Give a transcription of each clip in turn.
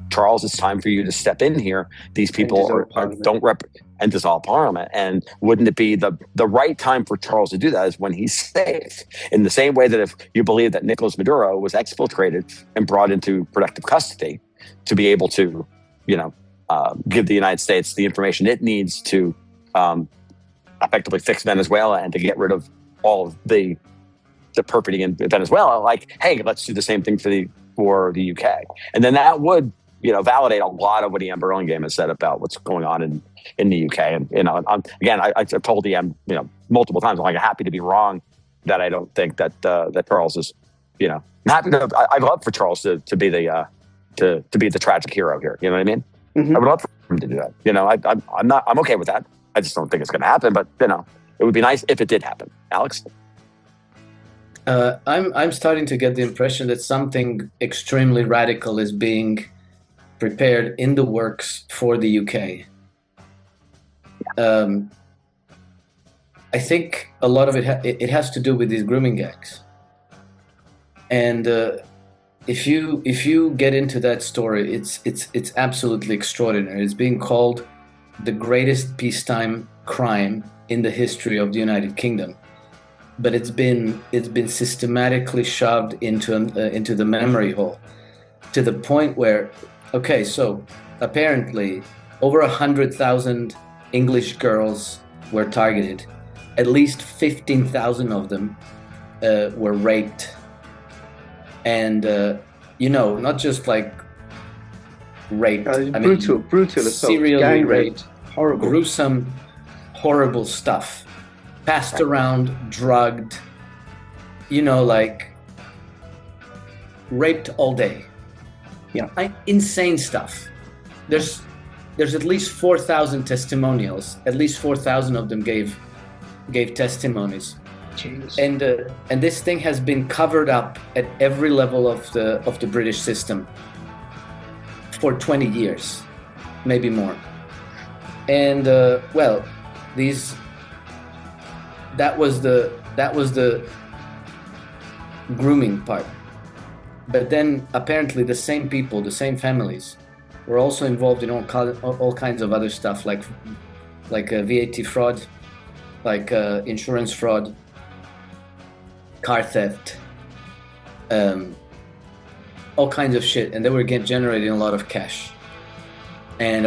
Charles, it's time for you to step in here. These people don't and dissolve Parliament. And wouldn't it be the right time for Charles to do that is when he's safe? In the same way that if you believe that Nicolas Maduro was exfiltrated and brought into protective custody to be able to, give the United States the information it needs to effectively fix Venezuela and to get rid of all of the perpetrating in Venezuela, like, hey, let's do the same thing for the UK. And then that would, validate a lot of what Ian Burlingame has said about what's going on in the UK. And, I've told Ian, multiple times, I'm like happy to be wrong that I don't think that Charles is, I'm happy to, I'd love for Charles to be to be the tragic hero here. You know what I mean? Mm-hmm. I would love for him to do that. I'm okay with that. I just don't think it's going to happen, but it would be nice if it did happen. Alex? I'm starting to get the impression that something extremely radical is being prepared in the works for the UK. I think a lot of it has to do with these grooming gangs. And if you get into that story, it's absolutely extraordinary. It's being called the greatest peacetime crime in the history of the United Kingdom. But it's been systematically shoved into the memory hole, to the point where, okay, so apparently over 100,000 English girls were targeted. At least 15,000 of them were raped, and not just like raped. Brutal assault, serially gang raped, horrible, gruesome, horrible stuff. Passed around, drugged, raped all day. Yeah, insane stuff. There's at least 4,000 testimonials. At least 4,000 of them gave testimonies. Jesus. And this thing has been covered up at every level of the British system for 20 years, maybe more. And that was the grooming part. But then apparently the same people, the same families, were also involved in all kinds of other stuff, like VAT fraud, like insurance fraud, car theft, all kinds of shit, and they were generating a lot of cash. And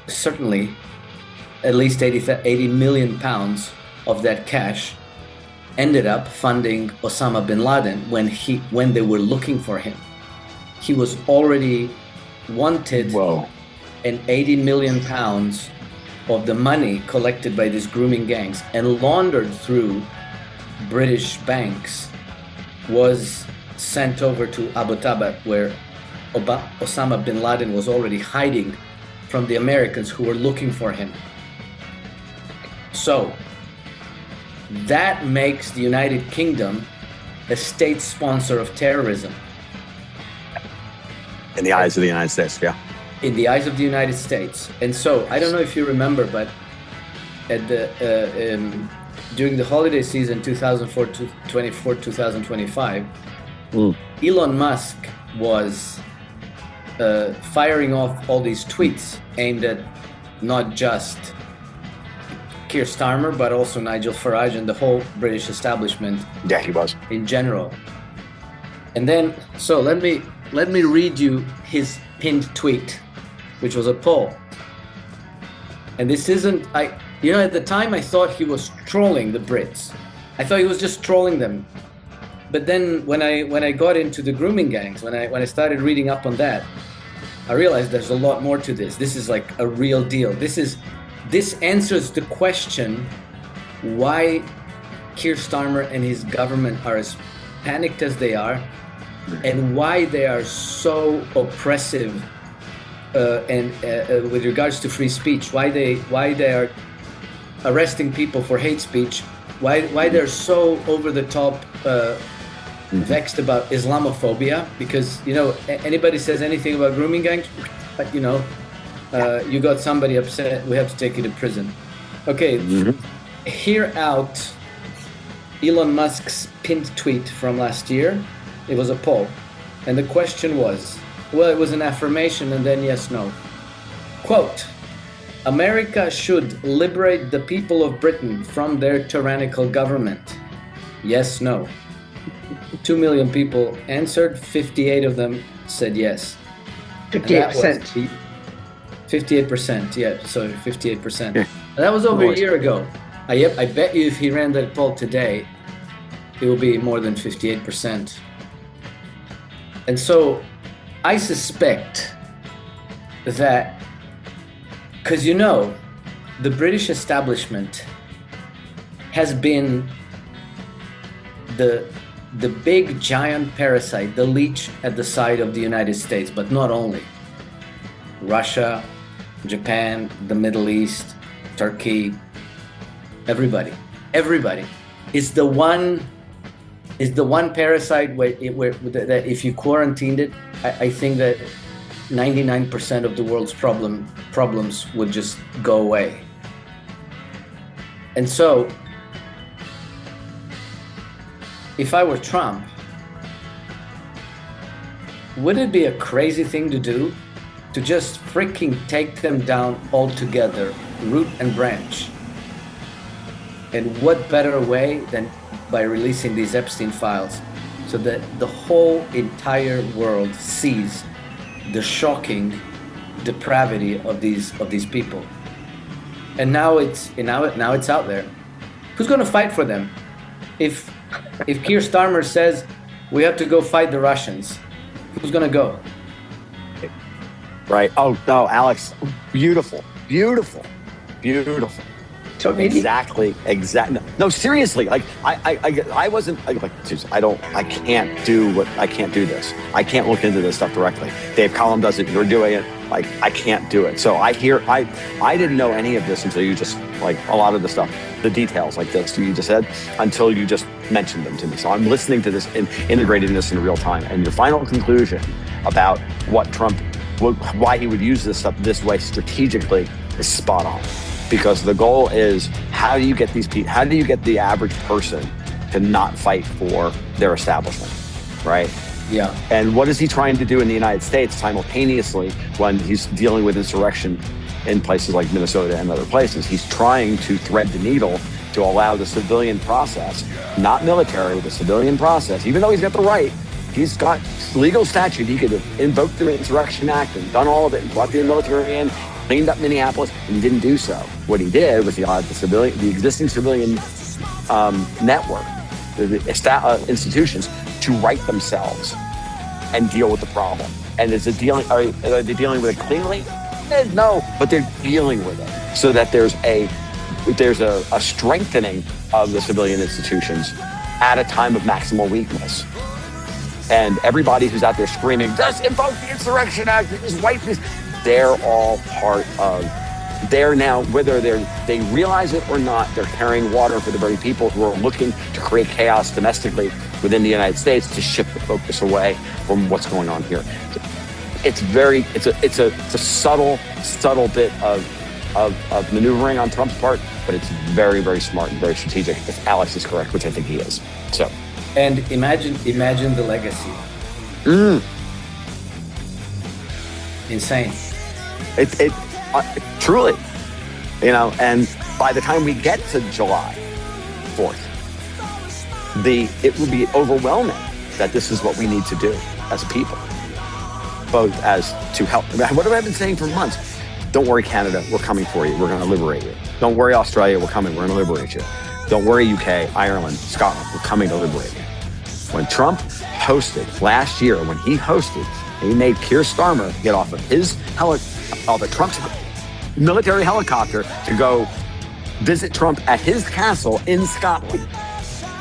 certainly at least 80 million pounds of that cash ended up funding Osama bin Laden when they were looking for him. He was already wanted. Whoa. And 80 million pounds of the money collected by these grooming gangs and laundered through British banks was sent over to Abu Dhabi, where Osama bin Laden was already hiding from the Americans who were looking for him. So that makes the United Kingdom a state sponsor of terrorism. In the eyes of the United States, yeah. In the eyes of the United States. And so, I don't know if you remember, but at during the holiday season 2024, 2025, Elon Musk was firing off all these tweets aimed at not just Keir Starmer, but also Nigel Farage and the whole British establishment. Yeah, he was. In general. And then, so let me read you his pinned tweet, which was a poll. And this isn't, at the time I thought he was trolling the Brits. I thought he was just trolling them. But then when I got into the grooming gangs, when I started reading up on that, I realized there's a lot more to this. This is like a real deal. This answers the question why Keir Starmer and his government are as panicked as they are, and why they are so oppressive and with regards to free speech, why they are arresting people for hate speech, why they're so over the top vexed about Islamophobia, because anybody says anything about grooming gangs, but you got somebody upset, we have to take you to prison. Okay, hear out Elon Musk's pinned tweet from last year. It was a poll. And the question was, well, it was an affirmation and then yes, no. Quote, America should liberate the people of Britain from their tyrannical government. Yes, no. 2 million people answered, 58 of them said yes. 58%. 58%, yeah, sorry, 58%. Yeah. That was over a year ago. I bet you if he ran that poll today, it will be more than 58%. And so I suspect that, because you know, the British establishment has been the big giant parasite, the leech at the side of the United States, but not only. Russia, Japan, the Middle East, Turkey, everybody. It's the one parasite that if you quarantined it, I think that 99% of the world's problems would just go away. And so, if I were Trump, would it be a crazy thing to do to just freaking take them down altogether, root and branch? And what better way than by releasing these Epstein files so that the whole entire world sees the shocking depravity of these people. And now it's out there. Who's going to fight for them? If Keir Starmer says we have to go fight the Russians, who's going to go? Right. Oh no, Alex, beautiful. So exactly. No, seriously. Like I wasn't like I can't do this. I can't look into this stuff directly. Dave Collum does it. You're doing it. Like I can't do it. So I didn't know any of this until you just like a lot of the stuff, the details like this you just said until you just mentioned them to me. So I'm listening to this and integrating this in real time. And your final conclusion about what Trump, why he would use this stuff this way strategically is spot on. Because the goal is how do you get these people? How do you get the average person to not fight for their establishment, right? Yeah. And what is he trying to do in the United States simultaneously when he's dealing with insurrection in places like Minnesota and other places? He's trying to thread the needle to allow the civilian process, not military, the civilian process. Even though he's got the right, he's got legal statute. He could have invoked the Insurrection Act and done all of it and brought the military in. Cleaned up Minneapolis, and he didn't do so. What he did was he allowed the existing civilian network, the institutions, to right themselves and deal with the problem. And are they dealing with it cleanly? No, but they're dealing with it so that there's a strengthening of the civilian institutions at a time of maximal weakness. And everybody who's out there screaming, just invoke the Insurrection Act, just wipe this. They're all part of, they're now, whether they realize it or not, they're carrying water for the very people who are looking to create chaos domestically within the United States to shift the focus away from what's going on here. It's a subtle bit of maneuvering on Trump's part, but it's very, very smart and very strategic if Alex is correct, which I think he is. So. And imagine the legacy. Insane. It truly, and by the time we get to July 4th, it will be overwhelming that this is what we need to do as people, both as to help. What have I been saying for months? Don't worry, Canada, we're coming for you. We're going to liberate you. Don't worry, Australia, we're coming. We're going to liberate you. Don't worry, UK, Ireland, Scotland, we're coming to liberate you. When Trump hosted last year, he made Keir Starmer get off of Trump's military helicopter to go visit Trump at his castle in Scotland.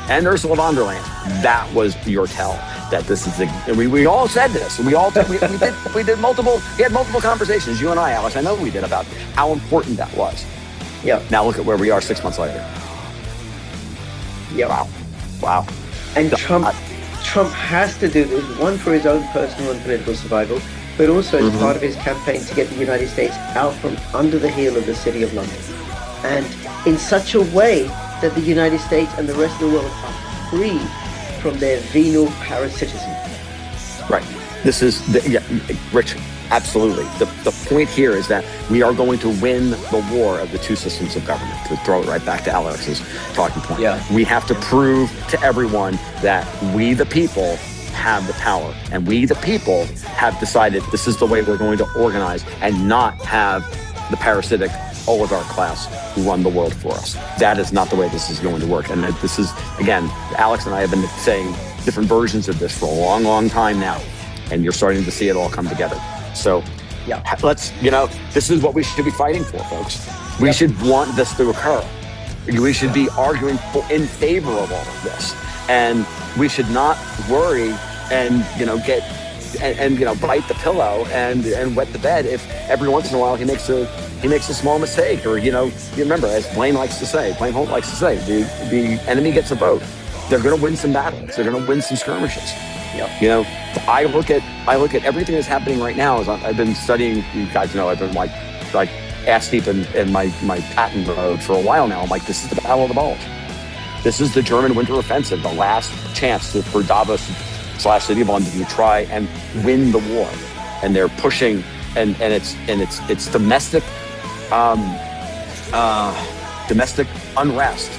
And Ursula von der Leyen. That was your tell that this is and we all said this. We had multiple conversations, you and I, Alex. I know we did about how important that was. Yeah. Now look at where we are 6 months later. Yeah. Wow. And Trump has to do this, one for his own personal and political survival, but also as part of his campaign to get the United States out from under the heel of the City of London. And in such a way that the United States and the rest of the world are free from their venal parasitism. Right. This is, Rich, absolutely. The point here is that we are going to win the war of the two systems of government, to throw it right back to Alex's talking point. Yeah. We have to prove to everyone that we, the people, have the power. And we, the people, have decided this is the way we're going to organize and not have the parasitic oligarch class who run the world for us. That is not the way this is going to work. And this is, again, Alex and I have been saying different versions of this for a long, long time now. And you're starting to see it all come together. So let's, this is what we should be fighting for, folks. We should want this to occur. We should be arguing in favor of all of this. And we should not worry and, bite the pillow and wet the bed if every once in a while he makes a small mistake. Or, you remember, as Blaine Holt likes to say, the enemy gets a vote. They're going to win some battles. They're going to win some skirmishes. Yep. I look at everything that's happening right now. As I've been studying, you guys know, I've been like ass deep in my patent mode for a while now. I'm like, this is the Battle of the Bulge. This is the German winter offensive, the last chance for Davos / City of London to try and win the war. And they're pushing, and it's domestic unrest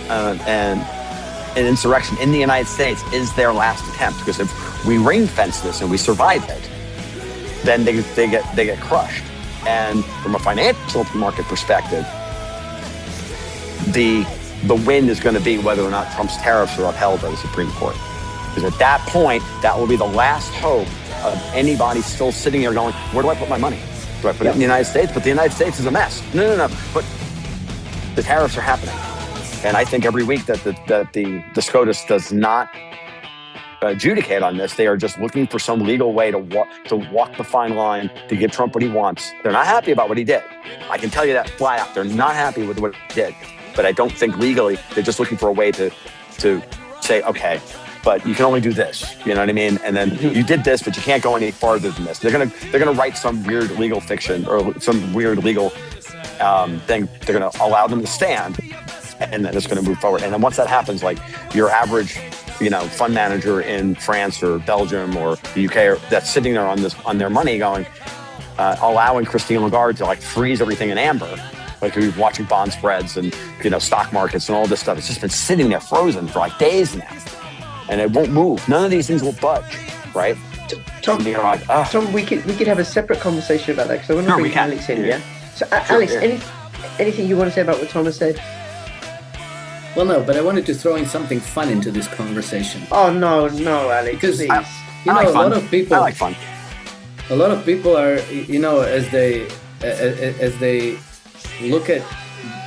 and insurrection in the United States is their last attempt. Because if we ring fence this and we survive it, then they get crushed. And from a financial market perspective, the win is going to be whether or not Trump's tariffs are upheld by the Supreme Court. Because at that point, that will be the last hope of anybody still sitting here going, where do I put my money? Do I put it in the United States? But the United States is a mess. No. But the tariffs are happening. And I think every week that the SCOTUS does not adjudicate on this, they are just looking for some legal way to walk the fine line to give Trump what he wants. They're not happy about what he did. I can tell you that flat out. They're not happy with what he did. But I don't think legally, they're just looking for a way to say, okay, but you can only do this. You know what I mean? And then you did this, but you can't go any farther than this. They're gonna write some weird legal fiction or some weird legal thing. They're gonna allow them to stand, and then it's gonna move forward. And then once that happens, like your average, fund manager in France or Belgium or the UK that's sitting there on their money, going, allowing Christine Lagarde to freeze everything in amber. Like we're watching bond spreads and stock markets and all this stuff. It's just been sitting there frozen for days now, and it won't move. None of these things will budge, right? Tom, Tom, we could have a separate conversation about that because I want to bring Alex in. Yeah. So, Alex, anything you want to say about what Thomas said? Well, no, but I wanted to throw in something fun into this conversation. Oh no, Alex, because please. A lot of people. I like fun. A lot of people are, as they look at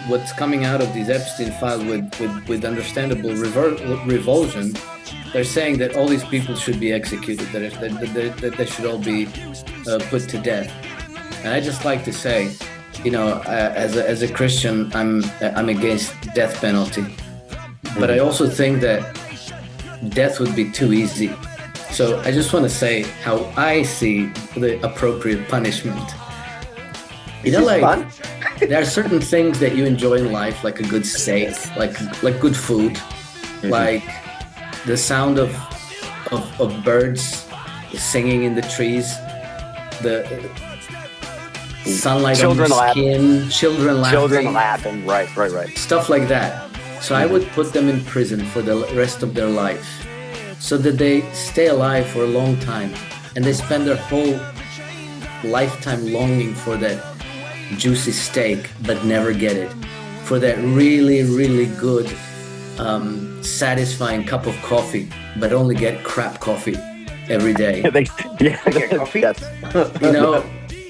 what's coming out of these Epstein files with understandable revulsion, they're saying that all these people should be executed, that they should all be put to death. And I just like to say, as a Christian, I'm against death penalty, but I also think that death would be too easy. So I just want to say how I see the appropriate punishment. Fun? There are certain things that you enjoy in life, like a good steak, like good food, like the sound of birds singing in the trees, the sunlight on your skin, children laughing, right. Stuff like that. So I would put them in prison for the rest of their life, so that they stay alive for a long time, and they spend their whole lifetime longing for that juicy steak but never get it, for that really, really good satisfying cup of coffee but only get crap coffee every day. They get coffee? Yes.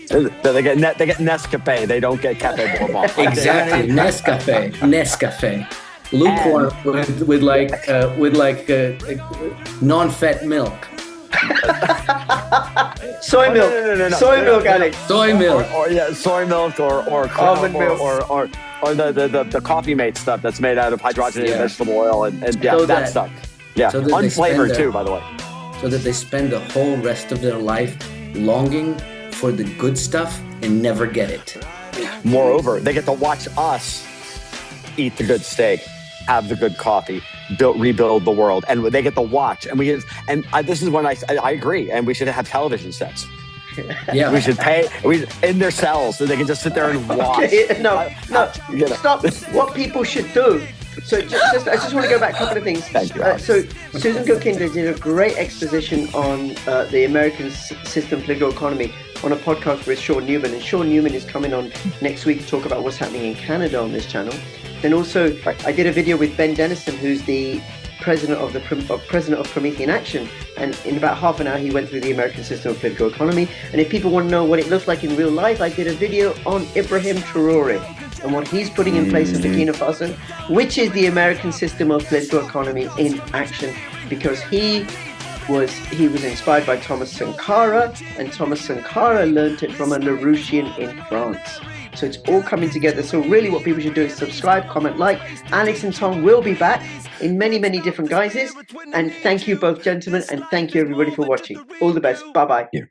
They get Nescafe. They don't get Cafe Bourbon. Exactly. Nescafe. Lukewarm with non-fat milk. Soy milk. No. Soy milk, Alex. Soy milk. Soy milk or almond milk or the coffee mate stuff that's made out of hydrogenated vegetable oil and that stuff. Yeah, so unflavored too, by the way. So that they spend the whole rest of their life longing for the good stuff and never get it. Moreover, they get to watch us eat the good steak have the good coffee, rebuild the world, and they get to watch. And this is when I agree, and we should have television sets. Yeah, we should pay in their cells so they can just sit there and watch. Okay, no, stop. What people should do. So I just want to go back a couple of things. Thank you. So Susan Gokinder did a great exposition on the American system, political economy, on a podcast with Sean Newman, and Sean Newman is coming on next week to talk about what's happening in Canada on this channel. Then also, I did a video with Ben Dennison, who's the president of Promethean Action, and in about half an hour he went through the American system of political economy. And if people want to know what it looks like in real life, I did a video on Ibrahim Traore and what he's putting in place in Burkina Faso, which is the American system of political economy in action, because he was inspired by Thomas Sankara, and Thomas Sankara learned it from a Larouchian in France. So it's all coming together. So really what people should do is subscribe, comment, like. Alex and Tom will be back in many, many different guises. And thank you both, gentlemen, and thank you everybody for watching. All the best. Bye-bye.